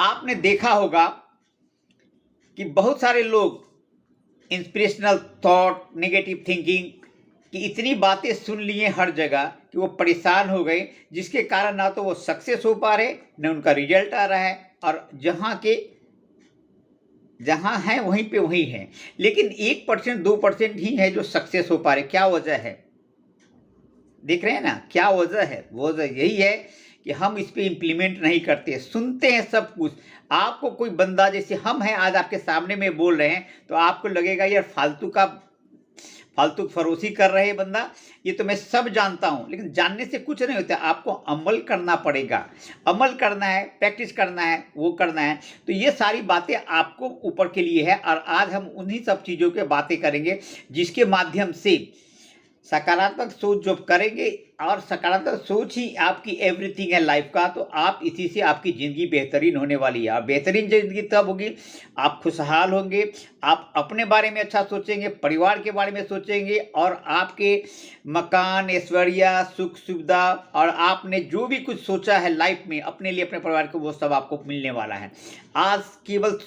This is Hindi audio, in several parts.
आपने देखा होगा कि बहुत सारे लोग इंस्पिरेशनल थॉट, नेगेटिव थिंकिंग की इतनी बातें सुन लिए हर जगह कि वो परेशान हो गए, जिसके कारण ना तो वो सक्सेस हो पा रहे, न उनका रिजल्ट आ रहा है, और जहाँ हैं वहीं पे वहीं हैं। लेकिन 1% 2% ही है जो सक्सेस हो पा रहे। क्या वजह है? देख रहे हैं ना, क्या वजह है? वजह यही है कि हम इस पे इम्प्लीमेंट नहीं करते, सुनते हैं सब कुछ। आपको कोई बंदा, जैसे हम हैं आज आपके सामने में बोल रहे हैं, तो आपको लगेगा यार फालतू फरोसी कर रहे हैं बंदा, ये तो मैं सब जानता हूं। लेकिन जानने से कुछ नहीं होता, आपको अमल करना पड़ेगा। अमल करना है, प्रैक्टिस करना है, वो करना है। तो ये सारी बातें आपको ऊपर के लिए है, और आज हम उन्हीं सब चीज़ों के बातें करेंगे जिसके माध्यम से सकारात्मक सोच जो करेंगे, और सकारात्मक सोच ही आपकी एवरीथिंग है लाइफ का। तो आप इसी से आपकी ज़िंदगी बेहतरीन होने वाली है, और बेहतरीन ज़िंदगी तब होगी आप खुशहाल होंगे, आप अपने बारे में अच्छा सोचेंगे, परिवार के बारे में सोचेंगे, और आपके मकान, ऐश्वर्य, सुख सुविधा, और आपने जो भी कुछ सोचा है लाइफ में अपने लिए, अपने परिवार को, वो सब आपको मिलने वाला है। आज केवल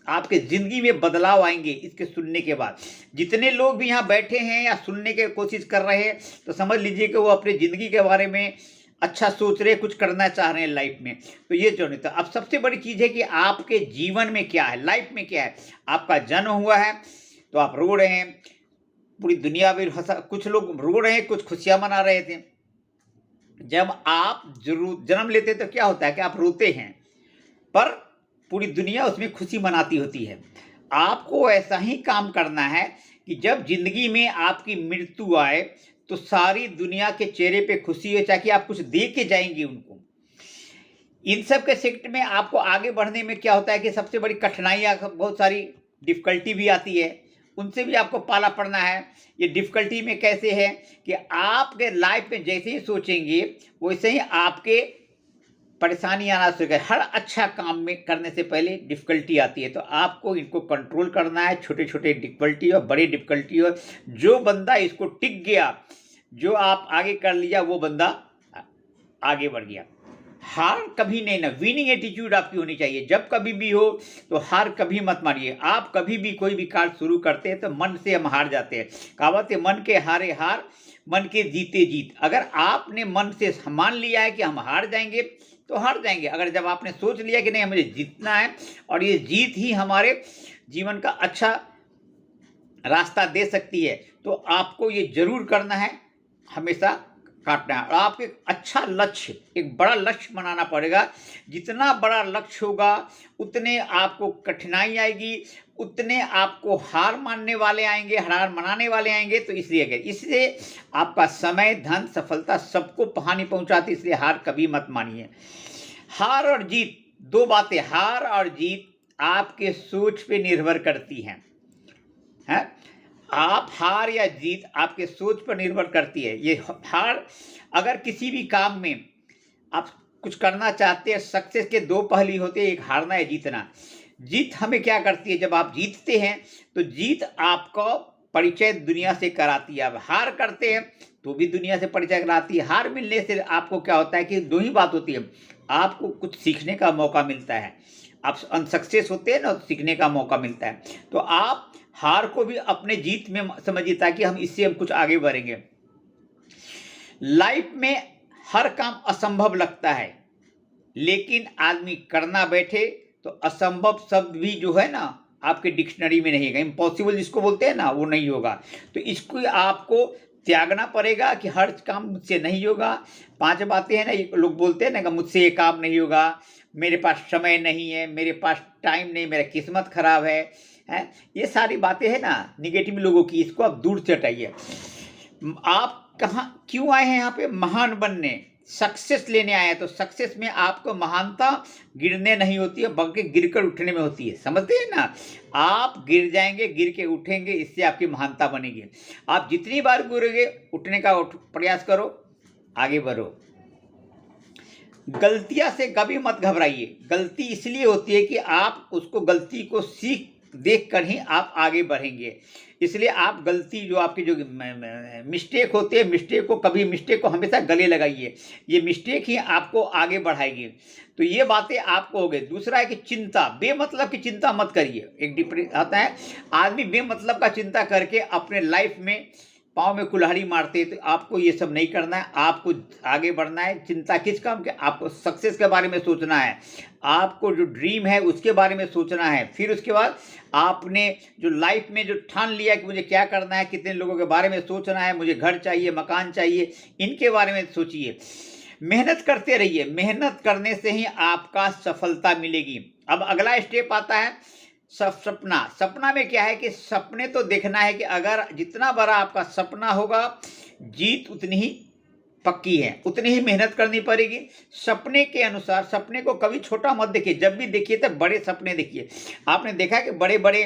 आपके ज़िंदगी में बदलाव आएंगे इसके सुनने के बाद। जितने लोग भी यहाँ बैठे हैं या सुनने की कोशिश कर रहे हैं, तो समझ लीजिए कि वो अपनी ज़िंदगी के बारे में अच्छा सोच रहे, कुछ करना चाह रहे हैं लाइफ में। तो ये जो नहीं, तो अब सबसे बड़ी चीज़ है कि आपके जीवन में क्या है, लाइफ में क्या है। आपका जन्म हुआ है तो आप रो रहे हैं, पूरी दुनिया में हंसा, कुछ लोग रो रहे हैं, कुछ खुशियाँ मना रहे थे। जब आप जरूर जन्म लेते तो क्या होता है कि आप रोते हैं, पर पूरी दुनिया उसमें खुशी मनाती होती है। आपको ऐसा ही काम करना है कि जब जिंदगी में आपकी मृत्यु आए तो सारी दुनिया के चेहरे पे खुशी हो, ताकि आप कुछ दे के जाएंगे उनको। इन सब के सेक्टर में आपको आगे बढ़ने में क्या होता है कि सबसे बड़ी कठिनाइयाँ, बहुत सारी डिफ़िकल्टी भी आती है, उनसे भी आपको पाला पड़ना है। ये डिफ़िकल्टी में कैसे है कि आपके लाइफ में जैसे ही सोचेंगे वैसे ही आपके परेशानी आना शुरू है। हर अच्छा काम में करने से पहले डिफ़िकल्टी आती है, तो आपको इनको कंट्रोल करना है। छोटे छोटे डिफ़िकल्टी और बड़ी डिफ़िकल्टी हो, जो बंदा इसको टिक गया, जो आप आगे कर लिया, वो बंदा आगे बढ़ गया। हार कभी नहीं ना, विनिंग एटीट्यूड आपकी होनी चाहिए। जब कभी भी हो तो हार कभी मत मानिए। आप कभी भी कोई भी कार्य शुरू करते हैं तो मन से हम हार जाते हैं। कहावत है, मन के हारे हार, मन के जीते जीत। अगर आपने मन से मान लिया है कि हम हार जाएंगे तो हार जाएंगे। अगर जब आपने सोच लिया कि नहीं, मुझे जीतना है और ये जीत ही हमारे जीवन का अच्छा रास्ता दे सकती है, तो आपको ये जरूर करना है, हमेशा काटना है। और आपको एक अच्छा लक्ष्य, एक बड़ा लक्ष्य बनाना पड़ेगा। जितना बड़ा लक्ष्य होगा उतने आपको कठिनाई आएगी, उतने आपको हार मानने वाले आएंगे, हार मनाने वाले आएंगे। तो इसलिए आपका समय, धन, सफलता सबको हानि पहुंचाती, इसलिए हार कभी मत मानिए। हार और जीत दो बातें, हार और जीत आपके सोच पे निर्भर करती हैं। आप हार या जीत आपके सोच पर निर्भर करती है। ये हार, अगर किसी भी काम में आप कुछ करना चाहते हैं, सक्सेस के दो पहलू होते हैं, एक हारना या जीतना। जीत हमें क्या करती है, जब आप जीतते हैं तो जीत आपको परिचय दुनिया से कराती है। अब हार करते हैं तो भी दुनिया से परिचय कराती है। हार मिलने से आपको क्या होता है कि दो ही बात होती है, आपको कुछ सीखने का मौका मिलता है। आप अनसक्सेस होते हैं ना, तो सीखने का मौका मिलता है। तो आप हार को भी अपने जीत में समझिए, ताकि इससे हम कुछ आगे बढ़ेंगे। लाइफ में हर काम असंभव लगता है, लेकिन आदमी करना बैठे तो असंभव शब्द भी जो है ना आपके डिक्शनरी में नहीं है। इम्पॉसिबल जिसको बोलते हैं ना, वो नहीं होगा। तो इसको आपको त्यागना पड़ेगा कि हर काम मुझसे नहीं होगा। 5 बातें हैं ना, लोग बोलते हैं ना कि मुझसे ये काम नहीं होगा, मेरे पास समय नहीं है, मेरे पास टाइम नहीं, मेरा किस्मत खराब है। ये सारी बातें हैं ना निगेटिव लोगों की, इसको आप दूर से हटाइए। आप कहाँ क्यों आए हैं यहाँ पे? महान बनने, सक्सेस लेने आए हैं। तो सक्सेस में आपको महानता गिरने नहीं होती है, बल्कि गिरकर उठने में होती है। समझते हैं ना? आप गिर जाएंगे, गिर के उठेंगे, इससे आपकी महानता बनेगी। आप जितनी बार गिरोगे, उठने का प्रयास करो, आगे बढ़ो। गलतियां से कभी मत घबराइए। गलती इसलिए होती है कि आप उसको, गलती को सीख देख कर ही आप आगे बढ़ेंगे। इसलिए आप गलती जो आपकी जो मिस्टेक होती है, मिस्टेक को हमेशा गले लगाइए। ये मिस्टेक ही आपको आगे बढ़ाएगी। तो ये बातें आपको हो गई। दूसरा है कि चिंता, बेमतलब की चिंता मत करिए। एक डिप्रेशन आता है, आदमी बेमतलब का चिंता करके अपने लाइफ में पाँव में कुल्हाड़ी मारते हैं। तो आपको ये सब नहीं करना है, आपको आगे बढ़ना है। चिंता किस काम के? आपको सक्सेस के बारे में सोचना है, आपको जो ड्रीम है उसके बारे में सोचना है। फिर उसके बाद आपने जो लाइफ में जो ठान लिया कि मुझे क्या करना है, कितने लोगों के बारे में सोचना है, मुझे घर चाहिए, मकान चाहिए, इनके बारे में सोचिए। मेहनत करते रहिए, मेहनत करने से ही आपका सफलता मिलेगी। अब अगला स्टेप आता है सपना। सपना में क्या है कि सपने तो देखना है कि अगर जितना बड़ा आपका सपना होगा, जीत उतनी ही पक्की है, उतनी ही मेहनत करनी पड़ेगी। सपने के अनुसार, सपने को कभी छोटा मत देखिए, जब भी देखिए तो बड़े सपने देखिए। आपने देखा कि बड़े बड़े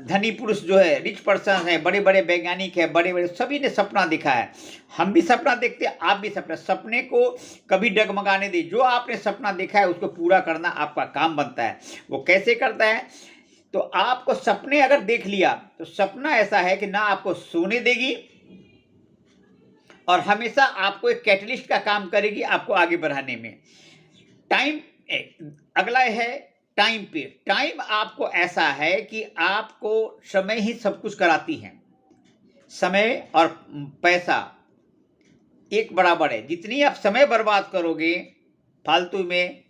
धनी पुरुष जो है, रिच पर्सन है, बड़े बड़े वैज्ञानिक है, बड़े बड़े, सभी ने सपना देखा है। हम भी सपना देखते हैं, आप भी सपने को कभी डगमगाने दे। जो आपने सपना देखा है उसको पूरा करना आपका काम बनता है। वो कैसे करता है? तो आपको सपने अगर देख लिया तो सपना ऐसा है कि ना आपको सोने देगी और हमेशा आपको एक कैटलिस्ट का काम करेगी आपको आगे बढ़ाने में। टाइम, अगला है टाइम पे। टाइम आपको ऐसा है कि आपको समय ही सब कुछ कराती है। समय और पैसा एक बराबर है। जितनी आप समय बर्बाद करोगे फालतू में,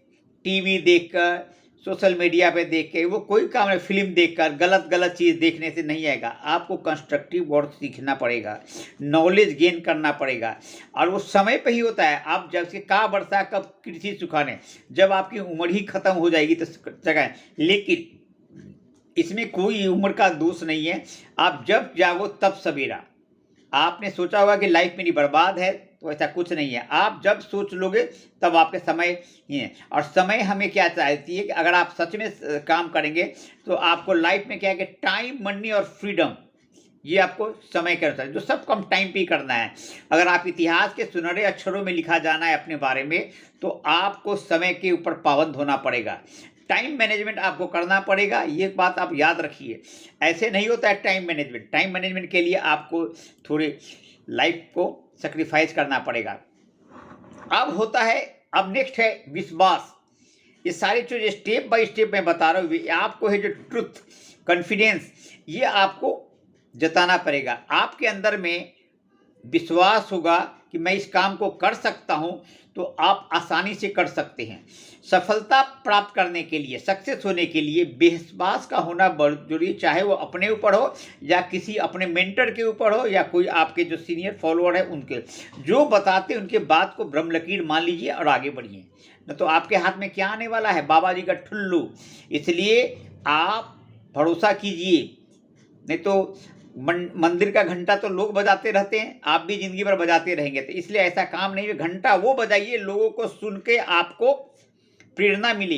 टीवी देखकर, सोशल मीडिया पे देख के, वो कोई काम नहीं, फिल्म देखकर गलत गलत चीज़ देखने से नहीं आएगा। आपको कंस्ट्रक्टिव वर्क सीखना पड़ेगा, नॉलेज गेन करना पड़ेगा, और वो समय पे ही होता है। आप जब से का वर्षा कब कृषि सुखाने, जब आपकी उम्र ही खत्म हो जाएगी तो जगह। लेकिन इसमें कोई उम्र का दोष नहीं है। आप जब जागो तब सवेरा। आपने सोचा होगा कि लाइफ मेरी बर्बाद है, तो ऐसा कुछ नहीं है। आप जब सोच लोगे तब आपके समय ही है। और समय हमें क्या चाहती है कि अगर आप सच में काम करेंगे तो आपको लाइफ में क्या है कि टाइम, मनी और फ्रीडम, ये आपको समय के अनुसार जो सब कम टाइम पे ही करना है। अगर आप इतिहास के सुनहरे अक्षरों में लिखा जाना है अपने बारे में, तो आपको समय के ऊपर पाबंद होना पड़ेगा। टाइम मैनेजमेंट आपको करना पड़ेगा, ये बात आप याद रखिए। ऐसे नहीं होता है टाइम मैनेजमेंट। टाइम मैनेजमेंट के लिए आपको थोड़ी लाइफ को सेक्रीफाइस करना पड़ेगा। अब होता है, अब नेक्स्ट है विश्वास। ये सारी चीज़ स्टेप बाय स्टेप मैं बता रहा हूँ। आपको है जो ट्रुथ, कॉन्फिडेंस, ये आपको जताना पड़ेगा। आपके अंदर में विश्वास होगा कि मैं इस काम को कर सकता हूँ, तो आप आसानी से कर सकते हैं। सफलता प्राप्त करने के लिए, सक्सेस होने के लिए विश्वास का होना बहुत जरूरी, चाहे वो अपने ऊपर हो या किसी अपने मेंटर के ऊपर हो या कोई आपके जो सीनियर फॉलोअर है उनके, जो बताते उनके बात को ब्रह्म लकीर मान लीजिए और आगे बढ़िए। न तो आपके हाथ में क्या आने वाला है? बाबा जी का ठुल्लू। इसलिए आप भरोसा कीजिए, नहीं तो मंदिर का घंटा तो लोग बजाते रहते हैं, आप भी जिंदगी भर बजाते रहेंगे। तो इसलिए ऐसा काम नहीं है। घंटा वो बजाइए लोगों को सुन के आपको प्रेरणा मिले,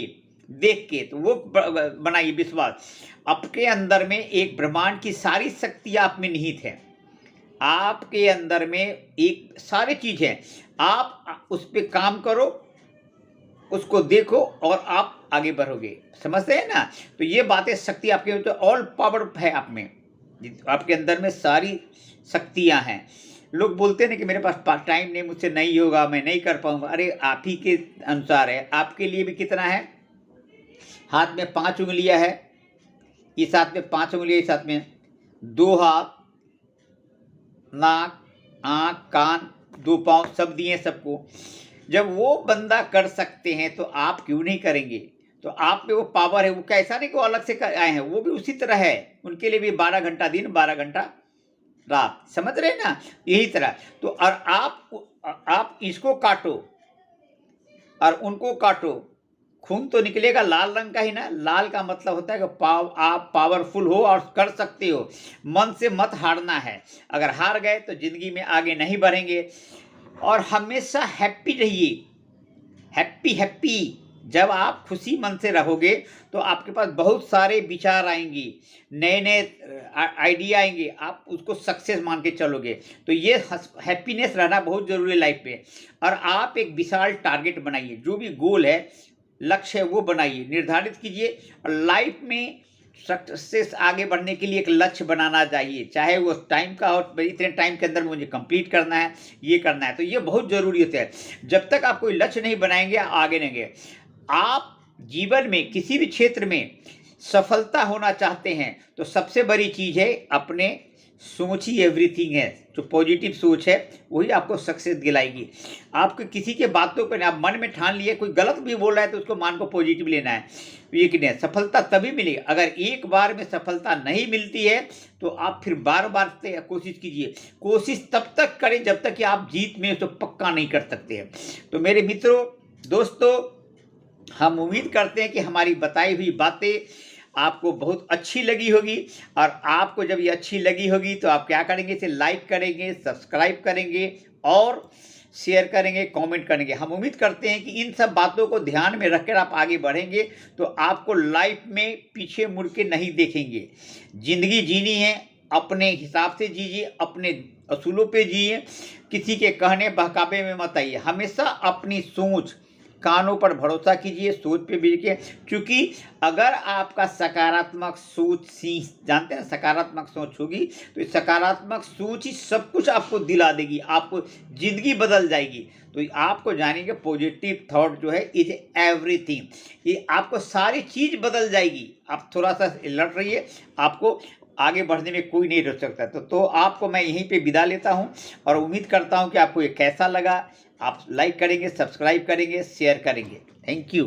देख के, तो वो बनाइए विश्वास। आपके अंदर में एक ब्रह्मांड की सारी शक्ति आप में निहित है। आपके अंदर में एक सारी चीज है, आप उस पर काम करो, उसको देखो और आप आगे बढ़ोगे। समझते हैं ना? तो ये बातें, शक्ति आपके तो ऑल पावर है आप में, आपके अंदर में सारी शक्तियां हैं। लोग बोलते हैं कि मेरे पास टाइम नहीं, मुझसे नहीं होगा, मैं नहीं कर पाऊंगा। अरे आप ही के अनुसार है। आपके लिए भी कितना है? हाथ में 5 उंगलियां है, इस हाथ में 5 उंगलियां, इस हाथ में 2 हाथ, नाक, आँख, कान, 2 पाँव, सब दिए सबको। जब वो बंदा कर सकते हैं तो आप क्यों नहीं करेंगे? तो आप पे वो पावर है। वो कैसा नहीं कि वो अलग से आए हैं, वो भी उसी तरह है। उनके लिए भी 12 घंटा दिन, 12 घंटा रात। समझ रहे ना? यही तरह। तो और आप इसको काटो और उनको काटो, खून तो निकलेगा लाल रंग का ही ना। लाल का मतलब होता है कि आप पावरफुल हो और कर सकते हो। मन से मत हारना है। अगर हार गए तो जिंदगी में आगे नहीं बढ़ेंगे। और हमेशा हैप्पी रहिए, हैप्पी हैप्पी। जब आप खुशी मन से रहोगे तो आपके पास बहुत सारे विचार आएंगे, नए नए आइडिया आएंगे, आप उसको सक्सेस मान के चलोगे। तो ये हैप्पीनेस रहना बहुत ज़रूरी है लाइफ में। और आप एक विशाल टारगेट बनाइए, जो भी गोल है, लक्ष्य है, वो बनाइए, निर्धारित कीजिए। और लाइफ में सक्सेस आगे बढ़ने के लिए एक लक्ष्य बनाना चाहिए, चाहे वो टाइम का हो, भाई इतने टाइम के अंदर मुझे कंप्लीट करना है, ये करना है, तो ये बहुत ज़रूरी होता है। जब तक आप कोई लक्ष्य नहीं बनाएंगे आगे नहीं गए। आप जीवन में किसी भी क्षेत्र में सफलता होना चाहते हैं तो सबसे बड़ी चीज़ है अपने सोच ही एवरीथिंग है। जो पॉजिटिव सोच है वही आपको सक्सेस दिलाएगी। आपको किसी के बातों पर आप मन में ठान लिए, कोई गलत भी बोल रहा है तो उसको मान को पॉजिटिव लेना है। ये कि नहीं, सफलता तभी मिलेगी। अगर एक बार में सफलता नहीं मिलती है तो आप फिर बार बार से कोशिश कीजिए। कोशिश तब तक करें जब तक कि आप जीत में उसको पक्का नहीं कर सकते हैं। तो मेरे मित्रों, दोस्तों, हम उम्मीद करते हैं कि हमारी बताई हुई बातें आपको बहुत अच्छी लगी होगी। और आपको जब ये अच्छी लगी होगी तो आप क्या करेंगे, इसे लाइक करेंगे, सब्सक्राइब करेंगे और शेयर करेंगे, कमेंट करेंगे। हम उम्मीद करते हैं कि इन सब बातों को ध्यान में रखकर आप आगे बढ़ेंगे तो आपको लाइफ में पीछे मुड़ के नहीं देखेंगे। ज़िंदगी जीनी है, अपने हिसाब से जीजिए, अपने असूलों पे जिए, किसी के कहने बहकावे में मत आइए। हमेशा अपनी सोच, कानों पर भरोसा कीजिए, सोच पे भी रखिए। क्योंकि अगर आपका सकारात्मक सोच जानते हैं सकारात्मक सोच होगी तो इस सकारात्मक सोच ही सब कुछ आपको दिला देगी, आपको ज़िंदगी बदल जाएगी। तो आपको जानेंगे पॉजिटिव थॉट जो है इज एवरीथिंग, ये आपको सारी चीज़ बदल जाएगी। आप थोड़ा सा अलर्ट रहिए, आपको आगे बढ़ने में कोई नहीं रोक सकता। तो आपको मैं यहीं पे विदा लेता हूं और उम्मीद करता हूं कि आपको ये कैसा लगा। आप लाइक करेंगे, सब्सक्राइब करेंगे, शेयर करेंगे। Thank you.